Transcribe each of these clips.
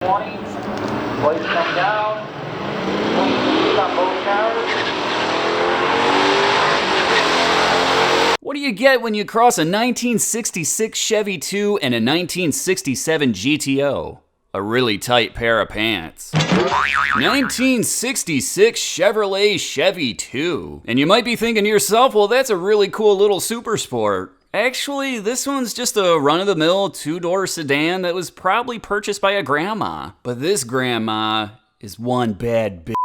20. Lights come down. On both towers. What do you get when you cross a 1966 Chevy II and a 1967 GTO? A really tight pair of pants. 1966 Chevrolet Chevy II. And you might be thinking to yourself, well, that's a really cool little super sport. Actually, this one's just a run-of-the-mill two-door sedan that was probably purchased by a grandma. But this grandma is one bad bitch.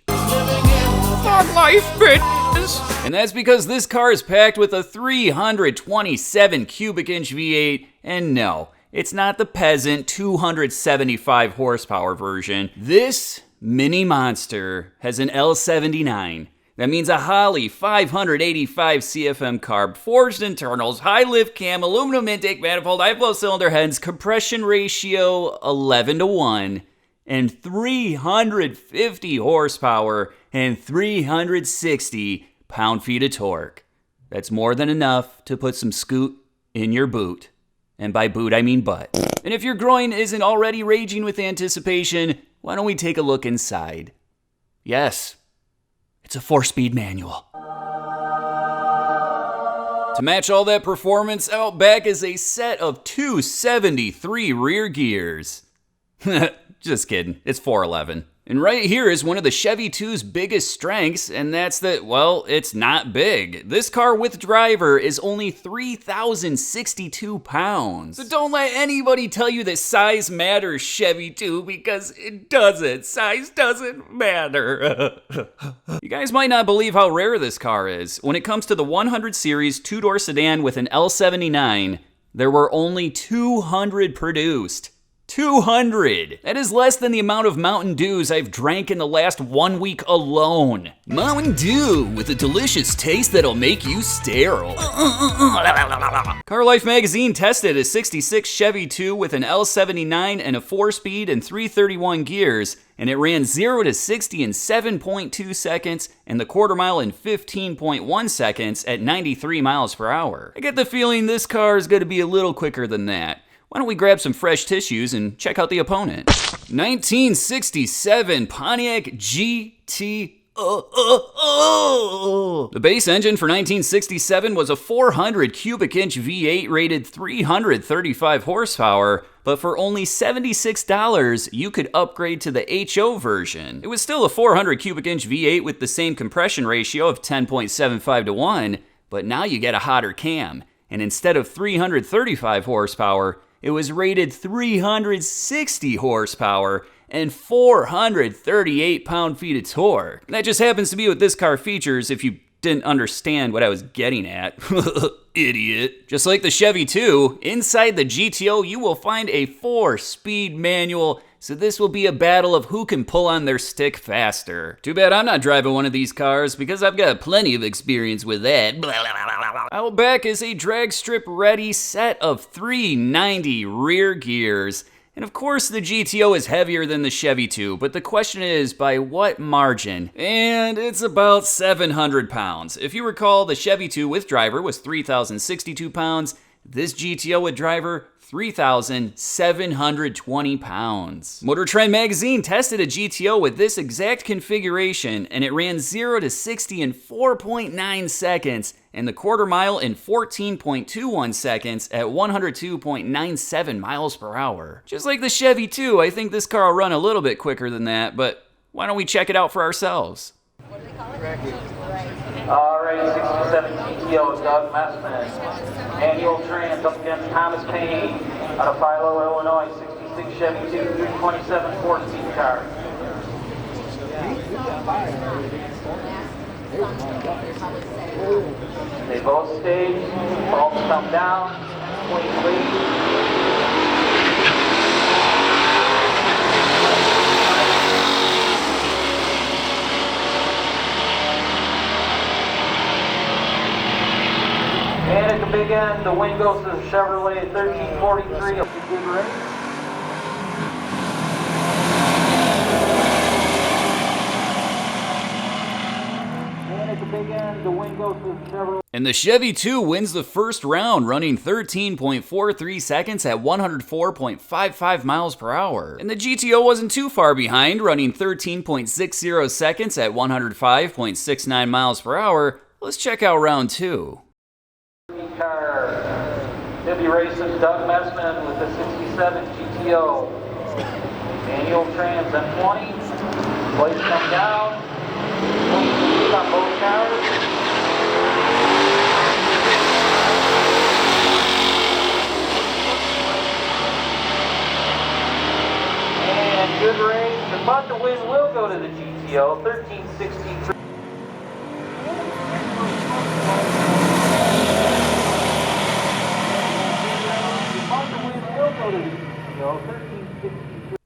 Thug life, bitches! And that's because this car is packed with a 327 cubic inch V8, and no, it's not the peasant 275 horsepower version. This mini monster has an L79. That means a Holley 585 CFM carb, forged internals, high lift cam, aluminum intake manifold, high flow cylinder heads, compression ratio 11:1, and 350 horsepower and 360 pound-feet of torque. That's more than enough to put some scoot in your boot. And by boot, I mean butt. And if your groin isn't already raging with anticipation, why don't we take a look inside? Yes, it's a 4-speed manual. To match all that performance, out back is a set of 273 rear gears. Just kidding, it's 411. And right here is one of the Chevy II's biggest strengths, and that's that, well, it's not big. This car with driver is only 3,062 pounds. So don't let anybody tell you that size matters, Chevy II, because it doesn't. Size doesn't matter. You guys might not believe how rare this car is. When it comes to the 100 series two-door sedan with an L79, there were only 200 produced. 200! That is less than the amount of Mountain Dews I've drank in the last 1 week alone. Mountain Dew with a delicious taste that'll make you sterile. Car Life magazine tested a 66 Chevy II with an L79 and a 4-speed and 331 gears, and it ran 0 to 60 in 7.2 seconds and the quarter mile in 15.1 seconds at 93 miles per hour. I get the feeling this car is going to be a little quicker than that. Why don't we grab some fresh tissues and check out the opponent? 1967 Pontiac GTO. The base engine for 1967 was a 400 cubic inch V8 rated 335 horsepower, but for only $76, you could upgrade to the H.O version. It was still a 400 cubic inch V8 with the same compression ratio of 10.75 to 1, but now you get a hotter cam. And instead of 335 horsepower, it was rated 360 horsepower and 438 pound-feet of torque. And that just happens to be what this car features if you didn't understand what I was getting at. Idiot. Just like the Chevy II, inside the GTO you will find a 4-speed manual, so this will be a battle of who can pull on their stick faster. Too bad I'm not driving one of these cars because I've got plenty of experience with that. Out back is a drag strip ready set of 390 rear gears. And of course the GTO is heavier than the Chevy II, but the question is, by what margin? And it's about 700 pounds. If you recall, the Chevy II with driver was 3,062 pounds. This GTO with driver, 3,720 pounds. Motor Trend magazine tested a GTO with this exact configuration, and it ran 0 to 60 in 4.9 seconds, and the quarter mile in 14.21 seconds at 102.97 miles per hour. Just like the Chevy II, I think this car will run a little bit quicker than that, but why don't we check it out for ourselves? What do they call it? Alright, 67 GTO, Doug Messman. Manual trans up against Thomas Payne out of Philo, Illinois. 66 Chevy II, 327 4-speed car. They both stage, bolts come down, swing lead. And at the big end, the wing goes to the Chevrolet 1343. Good race. And at the big end, the wing goes to the Chevrolet. And the Chevy II wins the first round, running 13.43 seconds at 104.55 miles per hour. And the GTO wasn't too far behind, running 13.60 seconds at 105.69 miles per hour. Let's check out round 2. He'll be racing Doug Messman with the 67 GTO. Manual trans M20. Plates come down. Lead on both cars. And good race. But the win will go to the GTO. 1363.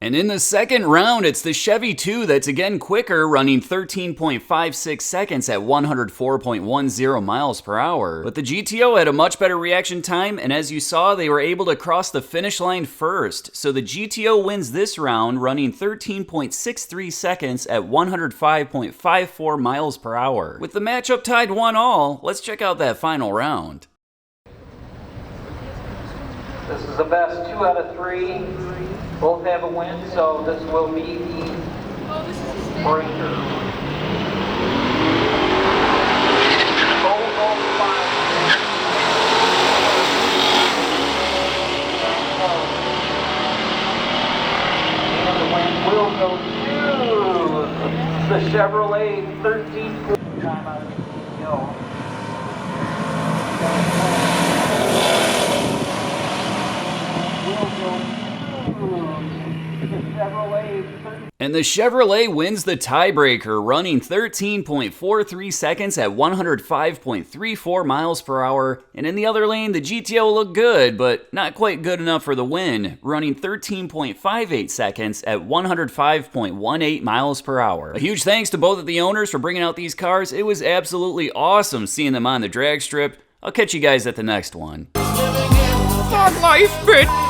And in the second round, it's the Chevy II that's again quicker, running 13.56 seconds at 104.10 miles per hour. But the GTO had a much better reaction time, and as you saw, they were able to cross the finish line first. So the GTO wins this round, running 13.63 seconds at 105.54 miles per hour. With the matchup tied 1-1, let's check out that final round. This is the best 2 out of 3. Both have a win, so this will be the breaker. And the win will go to the Chevrolet 13. Time out of the GTO. And the Chevrolet wins the tiebreaker, running 13.43 seconds at 105.34 miles per hour. And in the other lane, the GTO looked good, but not quite good enough for the win, running 13.58 seconds at 105.18 miles per hour. A huge thanks to both of the owners for bringing out these cars. It was absolutely awesome seeing them on the drag strip. I'll catch you guys at the next one. Hard life, bitch!